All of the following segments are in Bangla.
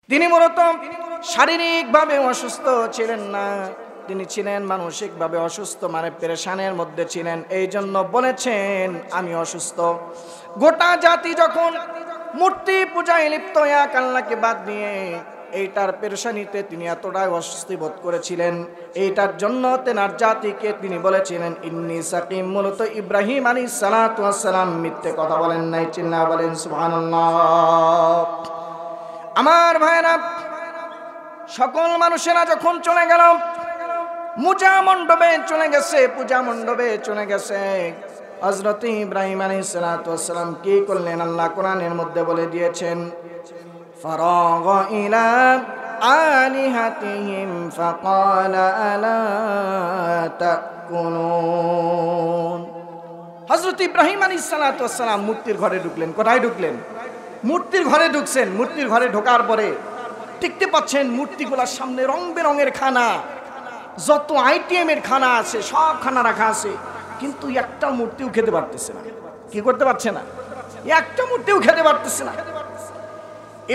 তিনি মূলত শারীরিকভাবে অসুস্থ ছিলেন না, তিনি ছিলেন মানসিকভাবে অসুস্থ, মানে পেরেশানের মধ্যে ছিলেন। এই জন্য বলেছেন আমি অসুস্থ। গোটা জাতি যখন মূর্তি পূজায় লিপ্ত, এক আল্লাহকে বাদ দিয়ে, এইটার পেরেশানিতে তিনি এতটাই অস্বস্তি বোধ করেছিলেন। এইটার জন্য তেনার জাতিকে তিনি বলেছিলেন ইন্নী সাকিম। মূলত ইব্রাহিম আলাইহিস সালাতু ওয়াস সালাম মিথ্যে কথা বলেন নাই। চিল্লা বলেন সুবহানাল্লাহ। আমার ভাইরা, সকল মানুষেরা যখন চলে গেল, পূজা মণ্ডপে চলে গেছে, পূজা মণ্ডপে চলে গেছে, হযরত ইব্রাহিম আলাইহিস সালাতু ওয়াস সালাম কি করলেন আল্লাহ কোরআনের মধ্যে বলে দিয়েছেন, ফারাগ ইলা আলিহাতিহিম ফাকালা আলা তাকুলুন। হযরত ইব্রাহিম আলাইহিস সালাতু ওয়াস সালাম মূর্তির ঘরে ঢুকলেন। কোথায় ঢুকলেন? মূর্তির ঘরে ঢুকছেন। মূর্তির ঘরে ঢোকার পরে দেখতে পাচ্ছেন মূর্তিগুলোর সামনে রং বেরঙের খানা, যত আইটেমের খানা আছে সব খানা রাখা আছে, কিন্তু একটা মূর্তিও খেতে পারতেছে না। কি করতে পারছে না? একটা মূর্তিও খেতে পারতেছে না।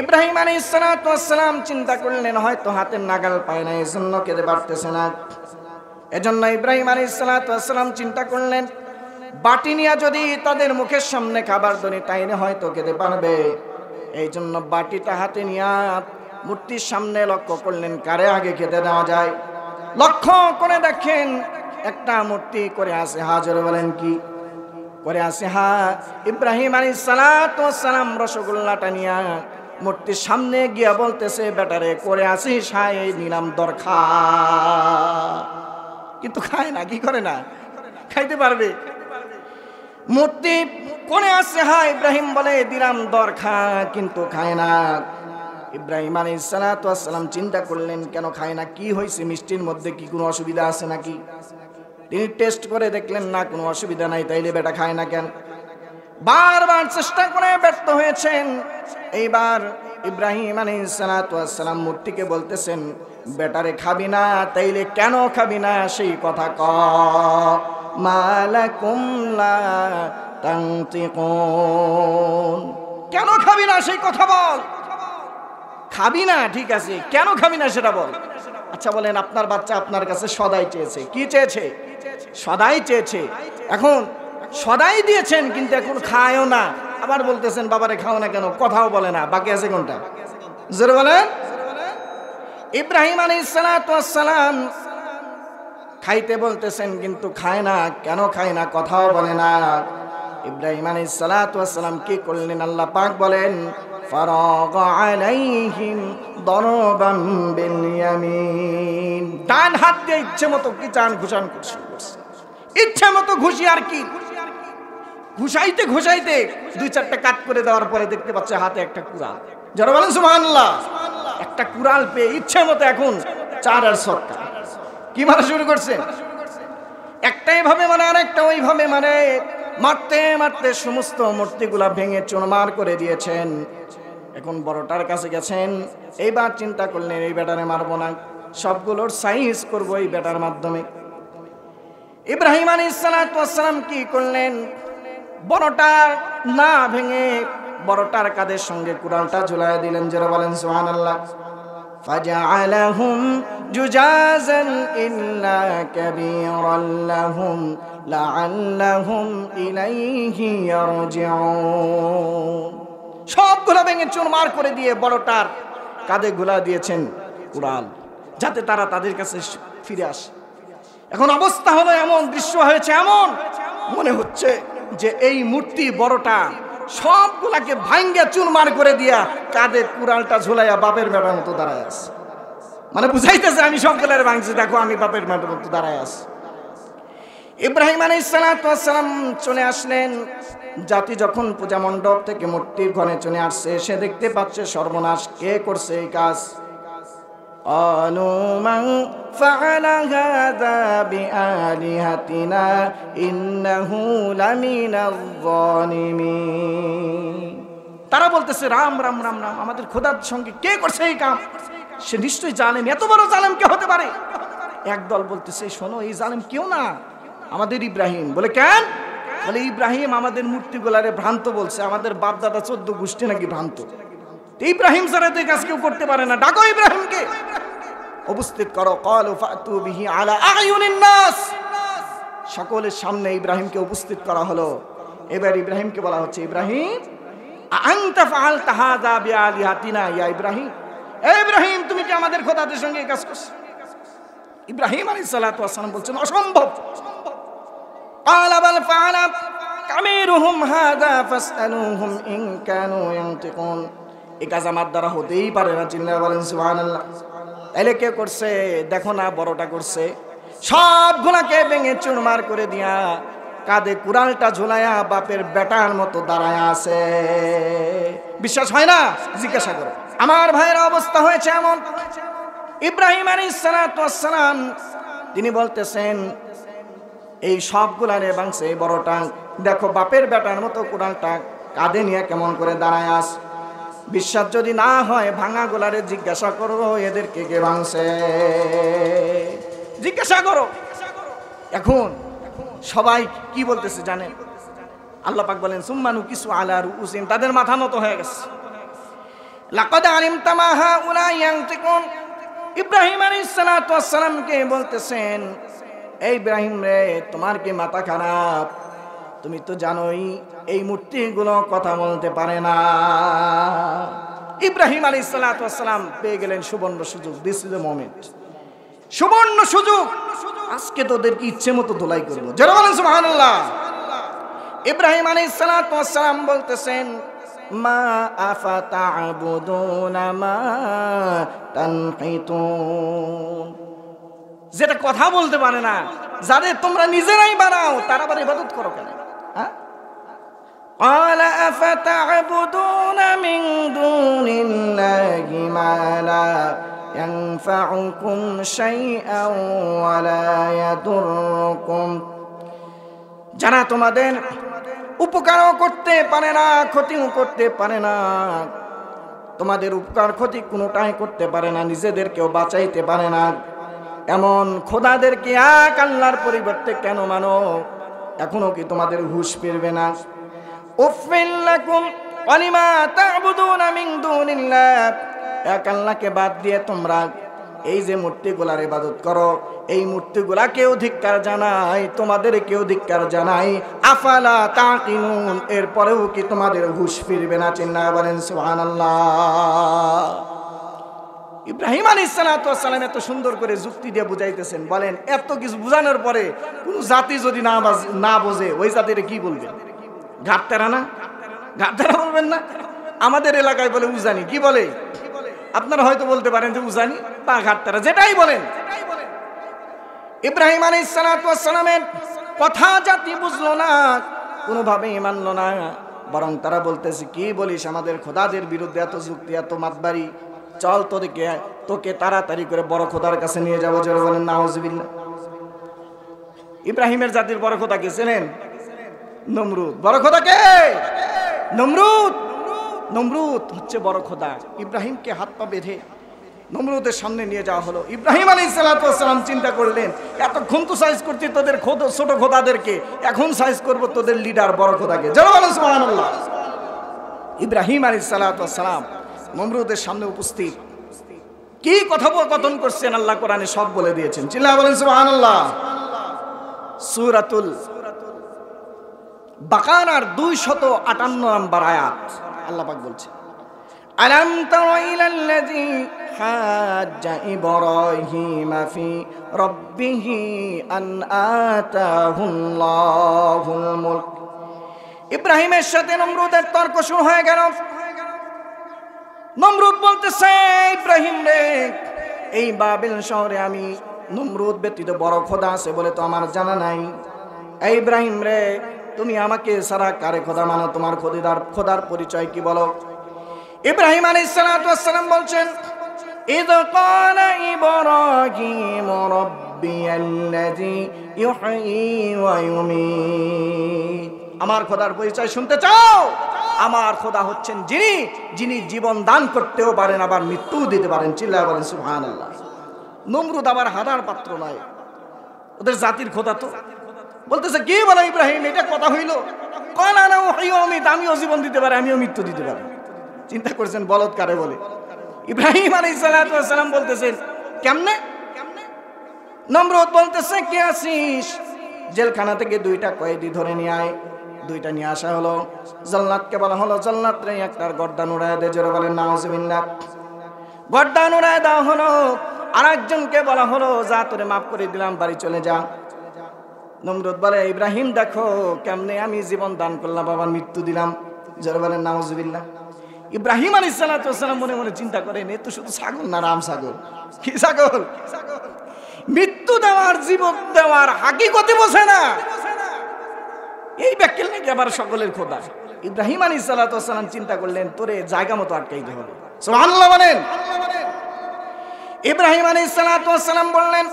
ইব্রাহিম আলাইহিস সালাতু ওয়াস সালাম চিন্তা করলেন হয়তো হাতের নাগাল পায় না, এজন্য খেতে পারতেছে না। এজন্য ইব্রাহিম আলাইহিস সালাতু ওয়াস সালাম চিন্তা করলেন বাটি নিয়ে যদি তাদের মুখের সামনে খাবার ধরি তাইলে হয়তো খেতে পারবে। এই জন্য বাটিটা হাতে নিয়ে মূর্তির সামনে লক্ষ্য করলেন কারে আগে খেতে দেওয়া যায়। লক্ষ্য করে দেখেন একটা মূর্তি করে আছে। হাজর বলেন কি করে আছে? ইব্রাহিম আলাইহিস সালাতু ওয়াস সালাম রসগোল্লাটা নিয়ে মূর্তির সামনে গিয়া বলতেছে বেটারে করে আসিস, হাই নিলাম দরখা। কিন্তু খায় না। কি করে না? খাইতে পারবে? মূর্তি করে আছে, ইব্রাহিম বলে দিলাম দরখা, কিন্তু খায় না। ইব্রাহিম আলাইহিস সালাতু ওয়াস সালাম চিন্তা করলেন কেন খায় না, কি হয়েছে, মিষ্টির মধ্যে কি কোনো অসুবিধা আছে নাকি? তিনি টেস্ট করে দেখলেন না, কোনো অসুবিধা নাই, তাইলে বেটা খায় না কেন? বারবার চেষ্টা করে ব্যর্থ হয়েছেন। এইবার ইব্রাহিম আলাইহিস সালাতু ওয়াস সালাম মূর্তিকে বলতেছেন বেটারে খাবি না, তাইলে কেন খাবি না সেই কথা ক। মালাকুম লা তানতিকুন, কেন খাবি না সেই কথা বল। খাবি না ঠিক আছে, কেন খাবি না সেটা বল। আচ্ছা বলেন, আপনার বাচ্চা আপনার কাছে সদাই চেয়েছে, কি চেয়েছে? সদাই চেয়েছে। এখন সদাই দিয়েছেন কিন্তু এখন খায়ও না, আবার বলতেছেন বাবারে খাও না কেন, কথাও বলে না, বাকি আছে কোনটা? জোরে বলেন। ইব্রাহিম আলাইহিস সালাতু ওয়াস সালাম খাইতে বলতেছেন কিন্তু খায় না, কেন খায় না, কথাও বলে না। ইব্রাহিম আলাইহিস সালাতু ওয়াস সালাম কি করলেন আল্লাহ পাক বলেন ফারাগ আলাইহিম দরবাম বিল ইয়ামিন। ডান হাত দিয়ে ইচ্ছে মতো কি চান ঘুষান করছে, ইচ্ছে মতো ঘুষি। আর কি ঘুষাইতে ঘুষাইতে দুই চারটা কাট করে দেওয়ার পরে দেখতে পাচ্ছে হাতে একটা কুড়াল। যারা বলেন সুবহানাল্লাহ। একটা কুড়াল পেয়ে ইচ্ছে মতো এখন চার আর ছক্কা কি মারা শুরু করছে। একটা এইভাবে মানে আর একটা ওইভাবে মানে মারতে মারতে সমস্ত মূর্তিগুলা ভেঙে চুরমার করে দিয়েছেন। এখন বড়টার কাছে গেছেন, এইবার চিন্তা করলেন এই বেটারে মারবো না, সবগুলোর সাইজ করবো এই বেটার মাধ্যমে। ইব্রাহিম আলাইহিস সালাতু ওয়াস সালাম কি করলেন, বড়টার না ভেঙে বড়টার কাঁধের সঙ্গে কুড়ালটা ঝুলায় দিলেন। যারা বলেন সুবহানাল্লাহ। ফাজআলাহুম জুজাজান ইল্লা কাবীরান লাহুম লাআল্লাহুম ইলাইহি ইয়ারজিউন। সবগুলো ভেঙে চুরমার করে দিয়ে বড়টার কাঁধে গুলা দিয়েছেন কুড়াল, যাতে তারা তাদের কাছে ফিরে আসে। এখন অবস্থা হলো এমন, দৃশ্য হয়েছে এমন, মনে হচ্ছে যে এই মূর্তি বড়টা সবগুলাকে ভাঙ্গা চুরমার করে দিয়া কাঁধে কুড়ালটা ঝুলাইয়া বাপের বেটার মতো দাঁড়ায় আছে। মানে বুঝাইতেছে আমি সবগুলার ভাঙছি, দেখো আমি বাপের বেটার মতো দাঁড়ায় আছি। ইব্রাহিম আলাইহিস সালাতু ওয়াস সালাম চলে আসলেন। জাতি যখন পূজা মণ্ডপ থেকে মূর্তির ঘরে চলে আসছে, সে দেখতে পাচ্ছে সর্বনাশ, কে করছে এই কাজ। قالوا من فعل هذا بآلهتنا إنه لمن الظالمين। তারা বলতেছে রাম রাম রাম রাম, আমাদের খোদার সঙ্গে কে করছে এই কাম, সে নিশ্চয়ই জালেম, এত বড় জালেম কে হতে পারে। একদল বলতেছে শোনো এই জালেম কেউ না, আমাদের ইব্রাহিম। বলে কেন? বলে ইব্রাহিম আমাদের মূর্তিগুলারে ভ্রান্ত বলছে, আমাদের বাপ দাদা 14 গোষ্ঠী নাকি ভ্রান্ত। ইব্রাহিম ছাড়া তো এই কাজ কেউ করতে পারে না, ডাকো ইব্রাহিমকে, উপস্থিত করো। ক্বালু ফাতু বিহি আলা আয়ুনিন নাস, সকলের সামনে ইব্রাহিমকে উপস্থিত করা হলো। এবার ইব্রাহিমকে বলা হচ্ছে, ইব্রাহিম আনতা ফাআলতা হাযা বিআলিহাতিনা ইয়া ইব্রাহিম, এ ইব্রাহিম তুমি কি আমাদের খোদাদের সঙ্গে এই কাজ করছো? ইব্রাহিম আলাইহিস সালাতু ওয়াস সালাম বলছেন, অসম্ভব। ক্বালা বাল ফাআলা কামিরুহুম হাযা ফাসআলুহুম ইন কানু ইয়ানতিকুন, এই কাজ আমার দ্বারা হতেই পারে না। চিল্লায়া বলেন সুবহানাল্লাহ। তাইলে কে করছে? দেখো না, বড়টা করছে। সবগুলাকে ভেঙে চুরমার করে দিয়া কাঁধে কুড়ালটা ঝুলাইয়া বাপের বেটার মতো দাঁড়ায় আছে। বিশ্বাস হয় না? জিজ্ঞাসা করো। আমার ভাইয়ের অবস্থা হয়েছে এমন। ইব্রাহিম আলাইহিস সালাতু ওয়াস সালাম তিনি বলতেছেন, এই সবগুলারে ভাঙছে বড়টা, দেখো বাপের বেটার মতো কুড়ালটা কাঁধে নিয়ে কেমন করে দাঁড়ায় আস। বিশ্বাস যদি না হয় ভাঙা গোলারে জিজ্ঞাসা করো, এদেরকে কে ভাঙছে, জিজ্ঞাসা করো। এখন সবাই কি বলতেছে জানেন? আল্লাহ পাক বলেন, সুম্মা নুকিসু আলা রুউসিহিম, তাদের মাথা নত হয়ে গেছে। লাকাদ আলিমতা মা হাউলা ইয়ানতিকুন, ইব্রাহিম আলাইহিস সালাতু ওয়াস সালামকে বলতেছেন, এই ইব্রাহিম রে, তোমার কি মাথা খারাপ? তুমি তো জানোই এই মূর্তিগুলো কথা বলতে পারে না। ইব্রাহিম আলাইহিস সালাতু ওয়াস সালাম পেয়ে গেলেন সুবর্ণ সুযোগ। দিস ইজ দ্য মোমেন্ট, সুবর্ণ সুযোগ। আজকে তোদেরকে ইচ্ছে মতো ধোলাই করবো। যারা বলেন সুবহানাল্লাহ। ইব্রাহিম আলাইহিস সালাতু ওয়াস সালাম বলতেছেন, মা আফাতা'বুদুনা মা তানহিতুন, যেটা কথা বলতে পারে না, যাদের তোমরা নিজেরাই বানাও, তারা আবার ইবাদত করো কেন? ক্বালা আফাতা'বুদুনা মিন দুনিল্লাহি মা লা ইয়ানফাউকুম শাইআন ওয়া লা ইয়াদুররুকুম, যারা তোমাদের উপকারও করতে পারে না, ক্ষতিও করতে পারে না, তোমাদের উপকার ক্ষতি কোনোটাই করতে পারে না, নিজেদেরকেও বাঁচাইতে পারে না, এমন খোদাদেরকে এক আল্লাহর পরিবর্তে কেন মানো? এখনো কি তোমাদের হুঁশ ফিরবে না? উফিল লাকুম ওয়া লিমা তা'বুদুনা মিন দুনিল্লাহ, এক আল্লাহকে বাদ দিয়ে তোমরা এই যে মূর্তিগুলার ইবাদত করো, এই মূর্তিগুলাকেও ধিক্কার জানাই, তোমাদেরকেও ধিক্কার জানাই। আফালা তাকিলুন, এরপরেও কি তোমাদের হুঁশ ফিরবে না? চিল্লায়া বলেন সুবহানাল্লাহ। ইব্রাহিম আলাইহিস সালাতু ওয়াস সালাম এত সুন্দর করে যুক্তি দিয়ে বুঝাইতেছেন, বলেন এত কিছু বুঝানোর পরে কোন জাতি যদি না বোঝে, ওই জাতির কি বলবে? ঘাটতেরা না? ঘাটতেরা বলবেন না? আমাদের এলাকায় বলে উজানি। কি বলে? আপনারা হয়তো বলতে পারেন যে উজানি বা ঘাটতেরা, যেটাই বলেন। ইব্রাহিম আলাইহিস সালাতু ওয়াস সালামের কথা জাতি বুঝলো না, কোনোভাবেই মানলো না, বরং তারা বলতেছে, কি বলিস, আমাদের খোদাদের বিরুদ্ধে এত যুক্তি, এত মাতবাড়ি, চল তোকে তাড়াতাড়ি করে বড় খোদার কাছে নিয়ে যাবো। জোরে বলেন নাউজুবিল্লাহ। ইব্রাহিমের জাতির বড় খোদা কে চেনেন? নমরুদ। বড় খোদা কে? নমরুদ। নমরুদ হচ্ছে বড় খোদা। ইব্রাহিমকে হাত পা বেঁধে নমরুদের সামনে নিয়ে যাওয়া হলো। ইব্রাহিম আলাইহিস সালাতু ওয়াস সালাম চিন্তা করলেন, এতক্ষণ তো সাইজ করছি তোদের ছোট খোদাদেরকে, এখন সাইজ করব তোদের লিডার বড় খোদাকে। জোরে বলেন সুবহানাল্লাহ। ইব্রাহিম আলাইহিস সালাতু ওয়াস সালাম নমরুদের সামনে উপস্থিত। কি কথোপকথন করছেন আল্লাহ কোরআনে সব বলে দিয়েছেন। চিল্লায়া বলেন সুবহানাল্লাহ। সূরাতুল বাকারার 258 নম্বর আয়াত আল্লাহ পাক বলছেন, আলাম তারা ইলাল্লাযী হাজ্জা ইব্রাহিমা ফি রাব্বিহি আন আতাহুল্লাহুল মুলক। ইব্রাহিমের সাথে নমরুদের তর্ক শুরু হয়ে গেল। নমরুদ বলতেছে, ইব্রাহিম রে, এই বাবেল শহরে আমি নমরুদ ব্যতীত বড় খোদা আছে বলে তো আমার জানা নাই। এই ইব্রাহিম রে, তুমি আমাকে সারা কারে খোদা মানো? তোমার খোদার পরিচয় কি বলো? ইব্রাহিম আলাইহিস সালাতু ওয়াস সালাম বলছেন, ইয ক্বালা ইব্রাহিম রাব্বিয়াল্লাযী ইউহয়ী ওয়া ইউমীত। আমার খোদার পরিচয় শুনতে চাও? আমার খোদা হচ্ছেন যিনি জীবন দান করতেও পারেন, আবার মৃত্যু দিতে পারেন। চিল্লায়া বলেন সুবহানাল্লাহ। নমরুদ আবার হাদার পাত্র নয়, ওদের জাতির খোদা। তো বলতেছে, কি বলো ইব্রাহিম, এটা কথা হইল? ক্বালা আনা উহয়ী ওয়া উমীত, আমিও জীবন দিতে পারি, আমিও মৃত্যু দিতে পারি। চিন্তা করছেন বলদ কারে বলে। ইব্রাহিম আলাইহিস সালাম বলতেছেন কেমনে? নমরুদ বলতেছে কে আছিস? জেলখানা থেকে 2টা কয়েদি ধরে নিয়ে আয়। 2টা নিয়ে আসা হলো। জান্নাতকে বলা হলো জান্নাত রে একটার গর্দান উড়ায় দে, জোরে বলেন নাউজুবিল্লাহ। গর্দান উড়ায় দেওয়া হলো। আরেকজনকে বলা হলো যা তোরে মাফ করে দিলাম, বাড়ি চলে যা। নমরুদ বলে ইব্রাহিম দেখো কেমনে আমি জীবন দান করলাম, বাবার মৃত্যু দিলাম, জোরে বলেন নাউজুবিল্লাহ। ইব্রাহিম আলাইহিস সালাম মনে মনে চিন্তা করেন এ তো শুধু ছাগল না রাম ছাগল। কি ছাগল? মৃত্যু দেওয়ার জীবন দেওয়ার হাকিকতে বোঝে না, এই ব্যাখ্যা নাকি আবার সকলের খোদা। ইব্রাহিম আলাইহিস সালাম চিন্তা করলেন তোরে জায়গা মতো আটকাইতে হবে। সুবহানাল্লাহ বলেন। ইব্রাহিম আলাইহিস সালাম বললেন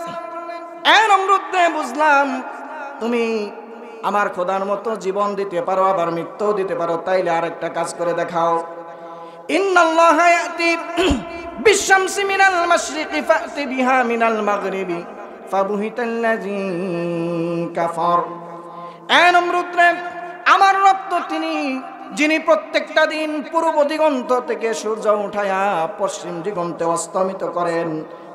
এ নমরুদ বুঝলাম তুমি আমার খোদার মতো জীবন দিতে পারো আবার মৃত্যু দিতে পারো, তাইলে আরেকটা কাজ করে দেখাও। ইন্নাল্লাহা ইয়াতি বিশ-শামসি মিনাল মাশরিকি ফাতি বিহা মিনাল মাগরিবি ফাবুহিতাল্লাযী কাফার। এ নমরুদ রে আমার রব তো তিনি যিনি প্রত্যেকটা দিন পূর্ব দিগন্ত থেকে সূর্য উঠায়া পশ্চিম দিগন্তে অস্তমিত করেন।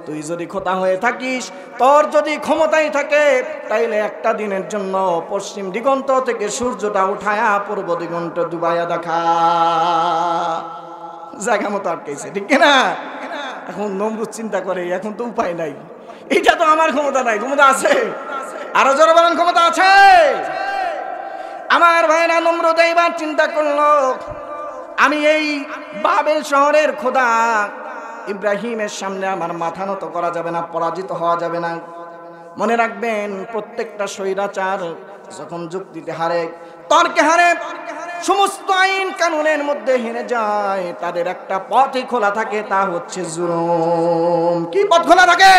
তুই যদি খোদা হয়ে থাকিস, তোর যদি ক্ষমতাই থাকে, তাইলে একটা দিনের জন্য পশ্চিম দিগন্ত থেকে সূর্যটা উঠায়া পূর্ব দিগন্ত ডুবাইয়া দেখা। জায়গা মতো আটকাইছে, ঠিক না? এখন নমরুদ চিন্তা করে এখন তো উপায় নাই, এটা তো আমার ক্ষমতা নাই, ক্ষমতা আছে? আরো জোরে বলেন ক্ষমতা আছে? আমার ভাইরা নমরুদ এইবার চিন্তা করলো আমি এই বাবেল শহরের খোদা ইব্রাহিমের সামনে আমার মাথা নত করা যাবে না, পরাজিত হওয়া যাবে না। মনে রাখবেন প্রত্যেকটা স্বৈরাচার যখন যুক্তিতে হারে, তর্কে হারে, সমস্ত আইন কানুনের মধ্যে হেরে যায়, তাদের একটা পথই খোলা থাকে, তা হচ্ছে জুলুম। কি পথ খোলা থাকে?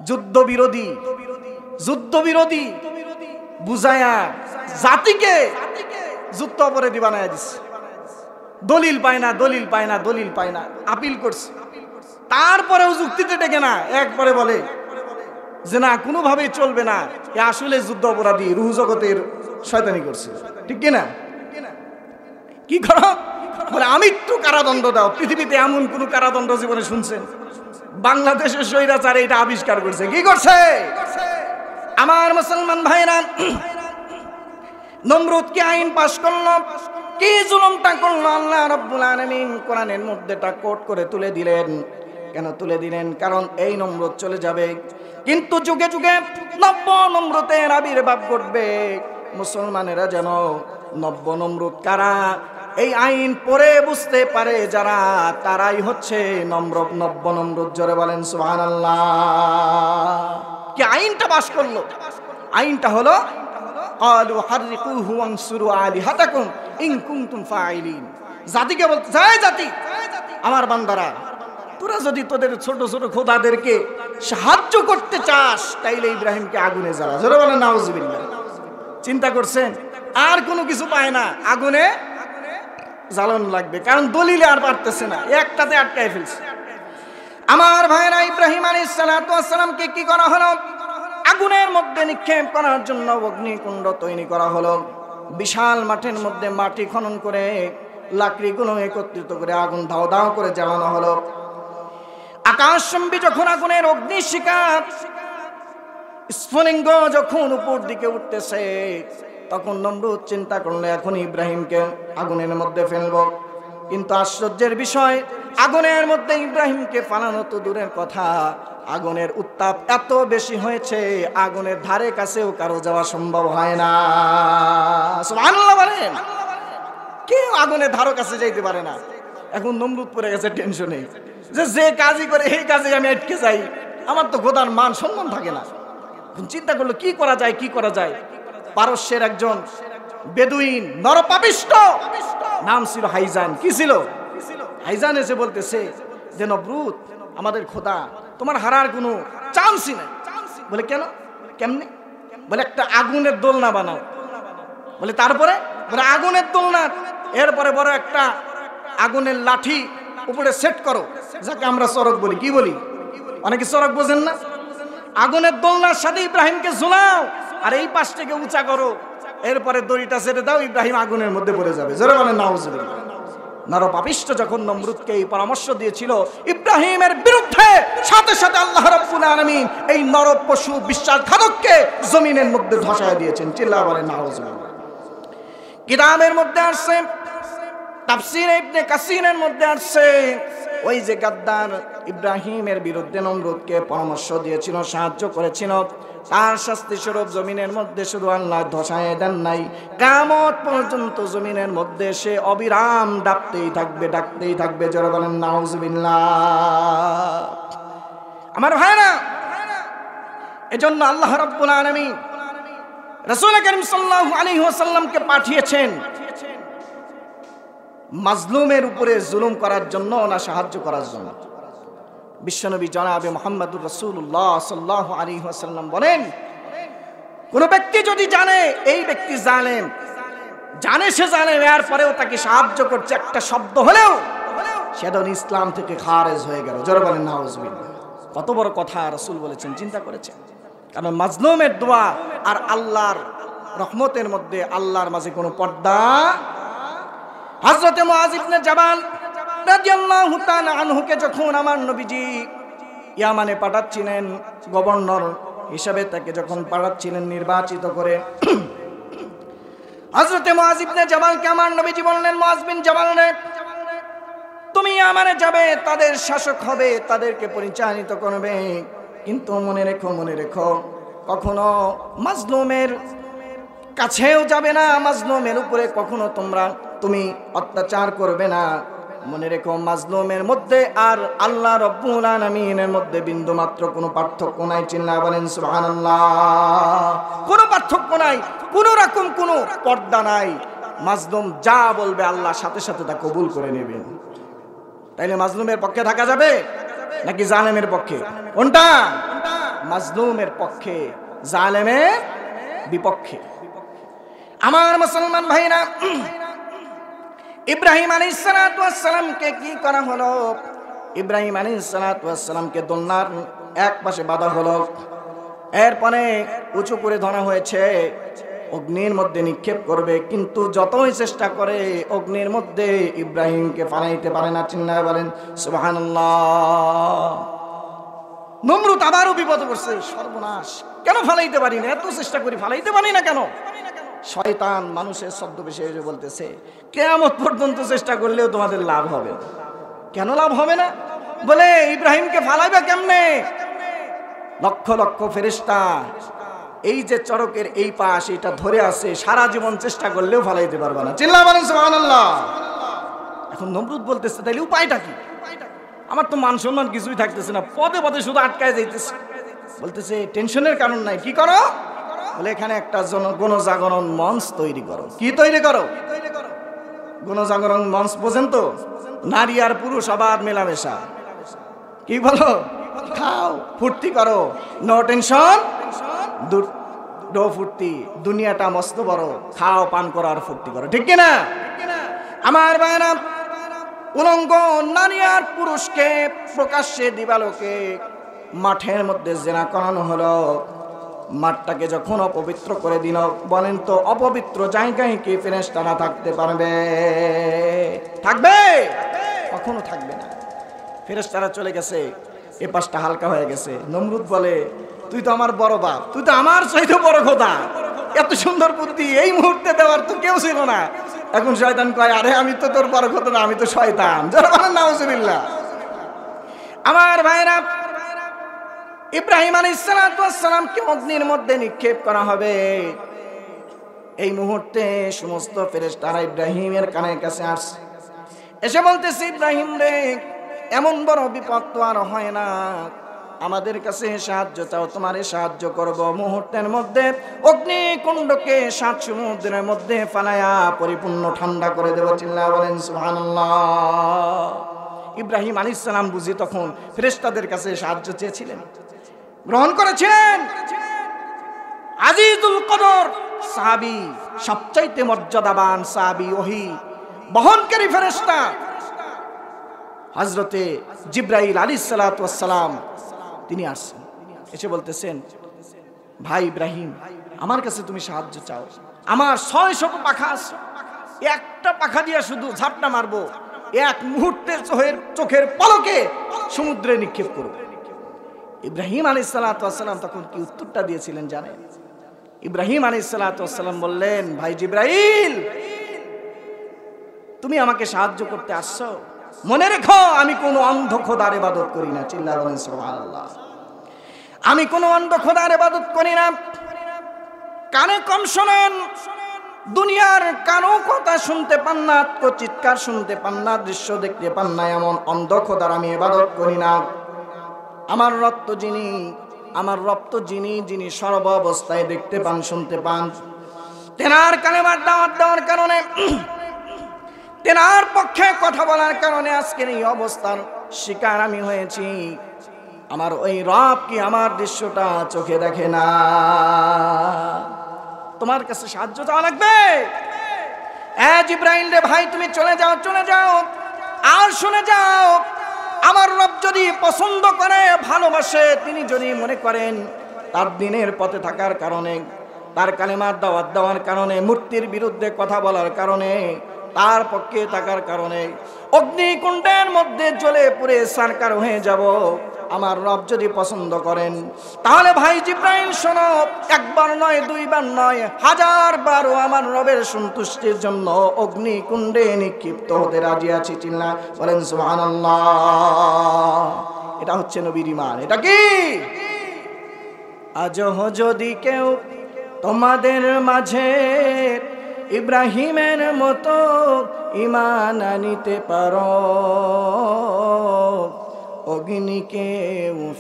যুদ্ধ বিরোধী, যুদ্ধ বিরোধী বুঝায়া জাতিকে যুদ্ধ অপরাধী বানায় দিচ্ছে। দলিল পায় না, দলিল পায় না, দলিল পায় না, আপিল করছে, তারপরেও যুক্তিতে টেকে না, একবারে বলে যে না কোনোভাবেই চলবে না, এ আসলে যুদ্ধ অপরাধী, রুহ জগতের শয়তানি করছে, ঠিক কিনা? কি করো? বলে আমৃত্যু কারাদণ্ড দাও। পৃথিবীতে এমন কোন কারাদণ্ড জীবনে শুনছেন? বাংলাদেশের স্বৈরাচার এটা আবিষ্কার করছে। কি করছে? আমার মুসলমান ভাইরা, নমরুদ কি আইন পাশ করলো, কি জুলুমটা করলো, আল্লাহ রাব্বুল আলামিন কোরআনের মধ্যে তা কোট করে তুলে দিলেন। কেন তুলে দিলেন? কারণ এই নমরুদ চলে যাবে, কিন্তু যুগে যুগে নব্য নমরুদের আবির্ভাব ঘটবে। মুসলমানেরা যেন নব্য নমরুদ কারা এই আইন পড়ে বুঝতে পারে যারা, তারাই হচ্ছে নব্য নমরুদ। জোরে বলেন সুবহানাল্লাহ। কি আইনটা পাশ করলো? আইনটা হলো ক্বালু হাররিকুহু ওয়ানসুরু আলিহাতাকুম ইন কুনতুম ফাইলিন। জাতিকে বলতে যায়, জাতি আমার বান্দারা, তোরা যদি তোদের ছোট ছোট খোদাদেরকে সাহায্য করতে চাস, তাইলে ইব্রাহিমকে আগুনে জ্বালা। জোরে বলেন নাউজুবিল্লাহ। চিন্তা করছেন আর কোনো কিছু পায় না, আগুনে জ্বালানো লাগবে, কারণ দলিলে আর পারতেছে না, একটাতে আটকায় ফেলছে। আমার ভাইরা, ইব্রাহিম আলাইহিস সালামকে কি করা হলো? আগুনের মধ্যে নিক্ষেপ করার জন্য অগ্নিকুণ্ড তৈরি করা হলো। বিশাল মাঠের মধ্যে মাটি খনন করে লাকড়িগুলো একত্রিত করে আগুন দাও দাও করে জ্বালানো হলো। আকাশচুম্বী যখন আগুনের অগ্নিশিখা স্ফুলিঙ্গ যখন উপর দিকে উঠতেছে, তখন নমরুদ চিন্তা করলো এখন ইব্রাহিমকে আগুনের মধ্যে ফেলবো। কিন্তু আশ্চর্যের বিষয়, আগুনের মধ্যে ইব্রাহিমকে ফালানো তো দূরের কথা, আগুনের উত্তাপ এত বেশি হয়েছে আগুনের ধারে কাছেও কারো যাওয়া সম্ভব হয় না। সুবহানাল্লাহ বলেন। কেউ আগুনের ধারে কাছে যাইতে পারে না। এখন নমরুদ পড়ে গেছে টেনশনে, যে কাজই করে এই কাজে আমি আটকে যাই, আমার তো খোদার মান সম্মান থাকে না। চিন্তা করলো কি করা যায়, কি করা যায়। পারস্যের একজন বেদুইন নরপাপিষ্ট, নাম ছিল হাইজান। কি ছিল? হাইজান এসে বলতেছে যে নমরুদ, আমাদের খোদা তোমার হারার কোনো চান্সই নাই। বলে কেন? কেমনে? বলে একটা আগুনের দোলনা বানাও। বলে তারপরে? বলে আগুনের দোলনা, এরপরে বড় একটা আগুনের লাঠি উপরে সেট করো, যাকে আমরা চরক বলি। কি বলি? অনেকে চরক বোঝেন না। আগুনের দোলনার সাথে ইব্রাহিমকে ঝুলাও, আর এই পাশ থেকে উঁচা করো, এরপরে দড়িটা ছেড়ে দাও, ইব্রাহিম আগুনের মধ্যে পড়ে যাবে। জোরে বলেন নাউজুবিল্লাহ। নরপাপিষ্ট যখন নমরুদকে এই পরামর্শ দিয়েছিল ইব্রাহিমের বিরুদ্ধে, সাথে সাথে আল্লাহ রাব্বুল আলামিন এই নরপশু বিশ্বাসঘাতককে জমিনের মধ্যে ধসায় দিয়েছেন। চিল্লা বলেন নাউজুবিল্লাহ। কিতাবের মধ্যে আসছে, তাফসীর ইবনে কাসিরের মধ্যে আসছে, ওই যে গাদ্দার ইব্রাহিমের বিরুদ্ধে নমরুদকে পরামর্শ দিয়েছিল, সাহায্য করেছিল, তার শাস্তি স্বরূপ জমিনের মধ্যে শুধু আল্লাহ ধসায় দেন নাই, কিয়ামত পর্যন্ত জমিনের মধ্যে সে অবিরাম ডাকতেই থাকবে, ডাকতেই থাকবে। যারা বলেন নাউজুবিল্লাহ। আমার ভাইরা, এজন্য আল্লাহ রাব্বুল আলামিন রাসূল কারীম সাল্লাল্লাহু আলাইহি ওয়াসাল্লামকে পাঠিয়েছেন মাজলুমের উপরে জুলুম করার জন্য না সাহায্য করার জন্য। বিশ্বনবী জনাবে মুহাম্মদুর রাসূলুল্লাহ সাল্লাল্লাহু আলাইহি ওয়াসাল্লাম বলেন, কোন ব্যক্তি যদি জানে এই ব্যক্তি জালেম, জানে সে জালেম, এরপরেও তাকে সাহায্য করছে, একটা শব্দ হলেও সেটা ইসলাম থেকে খারেজ হয়ে গেল। জোরে বলেন নাউজুবিল্লাহ। কত বড় কথা রাসূল বলেছেন, চিন্তা করেছেন? কারণ মাজলুমের দোয়া আর আল্লাহর রহমতের মধ্যে, আল্লাহর মাঝে কোনো পর্দা। হযরত মুআয ইবনে জাবাল রাদিয়াল্লাহু তাআলা আনহুকে যখন আমার নবীজি ইয়ামানে পাঠাচ্ছিলেন, গভর্নর হিসাবে তাকে যখন পাঠাচ্ছিলেন নির্বাচিত করে, হযরত মুআয ইবনে জাবালকে আমার নবীজি বললেন, মুআয বিন জাবাল রে, তুমি ইয়ামানে যাবে, তাদের শাসক হবে, তাদেরকে পরিচালিত করবে, কিন্তু মনে রেখো, মনে রেখো, কখনো মাজলুমের কাছেও যাবে না, মাজলুমের উপরে কখনো তুমি অত্যাচার করবে না। মনে রেখো, মাজলুমের মধ্যে আর আল্লাহ রাব্বুল আলামিনের মধ্যে বিন্দু মাত্র কোনো পার্থক্য নাই। চিল্লা বলেন সুবহানাল্লাহ। কোনো পার্থক্য নাই, কোনো রকম কোনো পর্দা নাই। মাজলুম যা বলবে আল্লাহ সাথে সাথে তা কবুল করে নেবেন। তাইলে মাজলুমের পক্ষে থাকা যাবে নাকি জালেমের পক্ষে? কোনটা? মাজলুমের পক্ষে, জালেমের বিপক্ষে। আমার মুসলমান ভাইরা, ইব্রাহিম আলাইহিস সালাতু ওয়াস সালামকে কি করা হলো? ইব্রাহিম আলাইহিস সালাতু ওয়াস সালামকে দোলনার এক পাশে বাঁধা হলো, এরপরে উঁচু করে ধরা হয়েছে, অগ্নির মধ্যে নিক্ষেপ করবে, কিন্তু যতই চেষ্টা করে অগ্নির মধ্যে ইব্রাহিমকে ফালাইতে পারে না। চিল্লায় বলেন সুবহানাল্লাহ। নমরুদ আবারও বিপদে পড়ছে, সর্বনাশ, কেন ফালাইতে পারি না, এত চেষ্টা করি ফালাইতে পারি না কেন? শয়তান মানুষের ছদ্মবেশে এসে বলতেছে, কিয়ামত পর্যন্ত চেষ্টা করলেও তোমাদের লাভ হবে। কেন লাভ হবে না? বলে ইব্রাহিমকে ফালাইবে কেমনে? লক্ষ লক্ষ ফেরেশতা এই যে চরকের এই পাশ এটা ধরে আছে, সারা জীবন চেষ্টা করলেও ফালাইতে পারবে না। চিল্লা বলেন সুবহানাল্লাহ। এখন নমরুদ বলতেছে, তাইলে উপায়টা কি? আমার তো মান সম্মান কিছুই থাকতেছে না, পদে পদে শুধু আটকায় যাইতেছে। বলতেছে টেনশনের কারণ নাই, কি করো? বলে এখানে একটা গণজাগরণ মঞ্চ তৈরি করো। কি তৈরি করো? গণজাগরণ মঞ্চ বোঝেন তো? নারী আর পুরুষ আবার মেলামেশা। কি বলো? খাও, ফুর্তি করো, নো টেনশন, নো ফুর্তি। দুনিয়াটা মস্ত বড়, খাও, পান করো আর ফুর্তি করো, ঠিক কিনা? আমার ভাইরা, উলঙ্গ নারী আর পুরুষকে প্রকাশ্যে দিবালোকে মাঠের মধ্যে জেনা করানো হলো। মাঠটাকে যখন অপবিত্র করে দিল, বলেন তো অপবিত্র জায়গায় কি ফেরেশতারা থাকতে পারবে? থাকবে? কখনো থাকবে না। ফেরেশতারা চলে গেছে, এ পাশটা হালকা হয়ে গেছে। নমরুদ বলে, তুই তো আমার বড় বাপ, তুই তো আমার চাইতে বড় খোদা, এত সুন্দর বুদ্ধি এই মুহূর্তে দেওয়ার তো কেউ ছিল না। এখন শয়তান কয়, আরে আমি তো তোর বড় খোদা না, আমি তো শয়তান। যারা বলেন নাউজুবিল্লাহ। আমার ভাইরা, ইব্রাহিম আলাইহিস সালাতু ওয়াস সালামকে অগ্নির মধ্যে নিক্ষেপ করা হবে। এই মুহূর্তে সমস্ত ফেরেশতারা ইব্রাহিমের কানের কাছে আসছে, এসে বলতেছে, ইব্রাহিম রে, এমন বড় বিপদ তো আর হয় না, আমাদের কাছে সাহায্য চাও, তোমারে সাহায্য করব। মুহূর্তের মধ্যে অগ্নিকুণ্ডকে 7 সমুদ্রের মধ্যে ফালায়া পরিপূর্ণ ঠান্ডা করে দেব। চিল্লায়া বলেন সুবহানাল্লাহ। ইব্রাহিম আলাইহিস সালাম বুঝি তখন ফেরেশতাদের কাছে সাহায্য চেয়েছিলেন, গ্রহণ করেছেন। আজিজুল কদর সাহাবী, সবচাইতে মর্যাদাবান সাহাবী, ওহী বহনকারী ফেরেশতা হযরতে জিবরাইল আলাইহিস সালাতু ওয়াস সালাম, তিনি আসছেন, এসে বলতেছেন, ভাই ইব্রাহিম, আমার কাছে তুমি সাহায্য চাও, আমার 600 পাখা আছে, একটা পাখা দিয়ে শুধু ঝাপটা মারবো, এক মুহূর্তে চোখের পলকে সমুদ্রে নিক্ষেপ করব। ইব্রাহিম আলাইহিস সালাতু ওয়াস সালাম তখন কি উত্তরটা দিয়েছিলেন জানেন? ইব্রাহিম আলাইহিস সালাতু ওয়াস সালাম বললেন, ভাই জিবরাইল, তুমি আমাকে সাহায্য করতে আসছো, মনে রেখো আমি কোনো অন্ধ খোদার ইবাদত করি না। চিল্লায়া বলেন সুবহানাল্লাহ। আমি কোনো অন্ধ খোদার ইবাদত করি না। কানে কম শোনেন, দুনিয়ার কারো কথা শুনতে পান না, চিৎকার শুনতে পান না, দৃশ্য দেখতে পান না, এমন অন্ধ খোদার আমি ইবাদত করি না। আমার রব তো যিনি সর্ব অবস্থায় দেখতে পান, শুনতে পান। তেনার কালেমার দাওয়াত দেওয়ার কারণে, তেনার পক্ষে কথা বলার কারণে আজকের এই অবস্থার শিকার আমি হয়েছি। আমার ওই রব কি আমার দৃশ্যটা চোখে দেখে না? তোমার কাছে সাহায্য চাওয়া লাগবে। জিবরাইল রে ভাই, তুমি চলে যাও আর শুনে যাও, আমার রব যদি পছন্দ করে, ভালোবাসে, তিনি যদি মনে করেন তার দিনের পথে থাকার কারণে, তার কালেমার দাওয়াত দেওয়ার কারণে, মূর্তির বিরুদ্ধে কথা বলার কারণে, তার পক্ষে থাকার কারণে অগ্নিকুণ্ডের মধ্যে জ্বলে পুড়ে সারকার হয়ে যাব, আমার রব যদি পছন্দ করেন, তাহলে ভাই জিবরাইল শোনো, একবার নয়, দুইবার নয়, 1000 বারও আমার রবের সন্তুষ্টির জন্য অগ্নিকুণ্ডে নিক্ষিপ্ত হতে রাজি আছি। চিল্লা বলেন সুবহানাল্লাহ। এটা হচ্ছে নবীর ঈমান। এটা কি? আজও যদি কেউ তোমাদের মাঝে ইব্রাহিমের মতো ঈমান আনিতে পারো, অগ্নিকে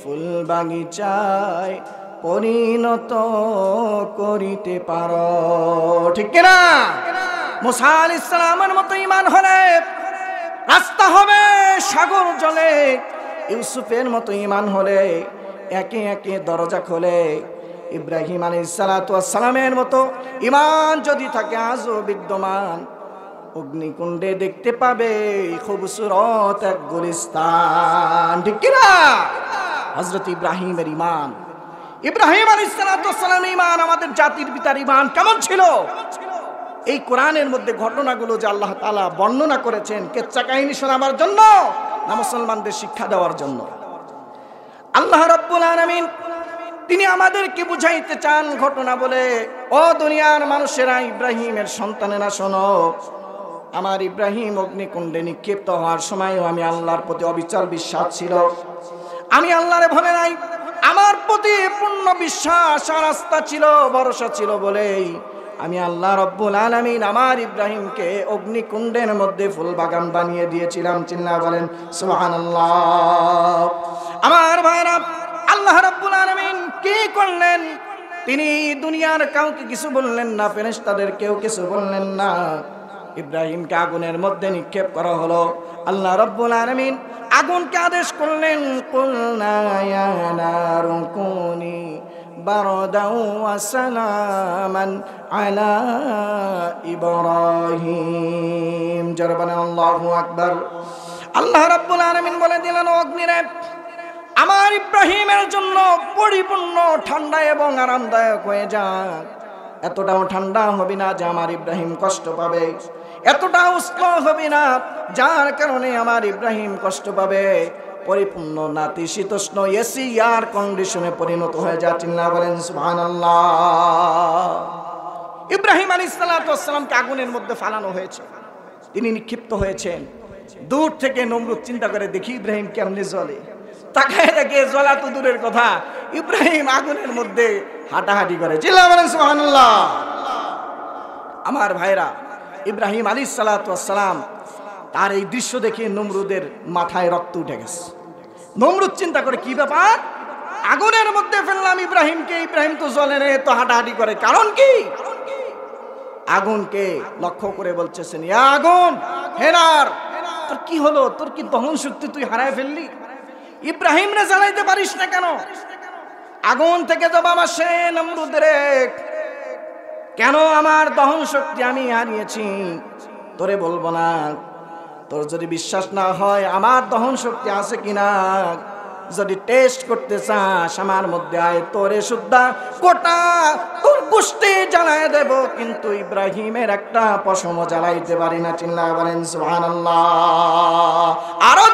ফুল বাগিচায় পরিণত করিতে পারো। ঠিক কিনা? মুসা আলাইহিস সালামের মতো ঈমান হলে রাস্তা হবে সাগর জলে, ইউসুফের মতো ঈমান হলে একে একে দরজা খোলে। ইব্রাহিম আলাইহিস সালাতু ওয়াস সালামের মতো ঈমান যদি থাকে আজও বিদ্যমান, অগ্নিকুণ্ডে দেখতে পাবে খুবসুরত এক গুলিস্তান। ঠিক কিনা? হযরত ইব্রাহিমের ঈমান, ইব্রাহিম আলাইহিস সালাতু ওয়াস সালামের ঈমান, আমাদের জাতির পিতার ঈমান কেমন ছিল? এই কোরআনের মধ্যে ঘটনাগুলো যে আল্লাহ তাআলা বর্ণনা করেছেন, কেচ্চা কাহিনী শোনাবার জন্য না মুসলমানদের শিক্ষা দেওয়ার জন্য? আল্লাহ রাব্বুল আলামিন তিনি আমাদেরকে বুঝাইতে চান ঘটনা বলে, ও দুনিয়ার মানুষেরা, ইব্রাহিমের সন্তানেরা শোনো, আমার ইব্রাহিম অগ্নিকুণ্ডে নিক্ষিপ্ত হওয়ার সময়ও আমি আল্লাহর প্রতি অবিচল বিশ্বাস ছিল। আমি আল্লাহরে ভুলে নাই। আমার প্রতি পূর্ণ বিশ্বাস আর আস্থা ছিল, ভরসা ছিল বলেই আমি আল্লাহ রাব্বুল আলামিন আমার ইব্রাহিমকে অগ্নিকুণ্ডের মধ্যে ফুল বাগান বানিয়ে দিয়েছিলাম। চিল্লা বলেন সুবহানাল্লাহ। আমার ভাইরা, আল্লাহ রাব্বুল আলামিন কি করলেন? তিনি দুনিয়ার কাউকে কিছু বললেন না, ফেরেশতাদের কেউ কিছু বললেন না। ইব্রাহিমকে আগুনের মধ্যে নিক্ষেপ করা হলো। আল্লাহ রাব্বুল আলামিন আগুনকে আদেশ করলেন, কুলনা ইয়া নারু কুনি বারদাও ওয়া সালামান আলা ইব্রাহিম। জরবানা আল্লাহু আকবার। আল্লাহ রাব্বুল আলামিন বলে দিলেন, অগ্নিরে আমার ইব্রাহিমের জন্য পরিপূর্ণ ঠান্ডা এবং আরামদায়ক হয়ে যাক। এতটাও ঠান্ডা হবে না যে আমার ইব্রাহিম কষ্ট পাবে, এতটাও উষ্ণ হবে না যার কারণে আমার ইব্রাহিম কষ্ট পাবে। পরিপূর্ণ নাতিশীতোষ্ণ এসি এয়ার কন্ডিশনে পরিণত হয়ে যায়। চিল্লা বলেন সুবহানাল্লাহ। ইব্রাহিম আলাইহিস সালাতু ওয়াস সালামকে আগুনের মধ্যে ফালানো হয়েছে, তিনি নিক্ষিপ্ত হয়েছেন। দূর থেকে নমরুদ চিন্তা করে, দেখি ইব্রাহিম কেমনে জ্বলে। তাকায় দেখে জ্বলা তো দূরের কথা, ইব্রাহিম আগুনের মধ্যে হাঁটাহাঁটি করে। চিল্লা বলেন সুবহানাল্লাহ। আমার ভাইরা, ইব্রাহিম আলাইহিস সালাতু ওয়াস সালাম, তার এই দৃশ্য দেখে নমরুদের মাথায় রক্ত উঠে গেছে। নমরুদ চিন্তা করে, কি ব্যাপার, আগুনের মধ্যে ফেললাম ইব্রাহিমকে, ইব্রাহিম তো জ্বলে রে, তো হাঁটাহাঁটি করে, কারণ কি? আগুনকে লক্ষ্য করে বলছেন, ইয়া আগুন, হেনার, তোর কি হলো? তোর কি দহন শক্তি তুই হারায় ফেললি? ইব্রাহিম রে জ্বালাইতে পারিস না কেন? আগুন থেকে জবাব আসে, নমরুদ রে, কেন আমার দহন শক্তি আমি হারিয়েছি তোরে বলবো না। তোর যদি বিশ্বাস না হয় আমার দহন শক্তি আছে কিনা, যদি টেস্ট করতে চাস আমার মধ্যে আয়, তোরে সুদ্ধা গোটা তোর গোষ্ঠী জ্বালায় দেব, কিন্তু ইব্রাহিমের একটা পশমও জ্বালাইতে পারি না। চিল্লায়া বলেন সুবহানাল্লাহ। আরো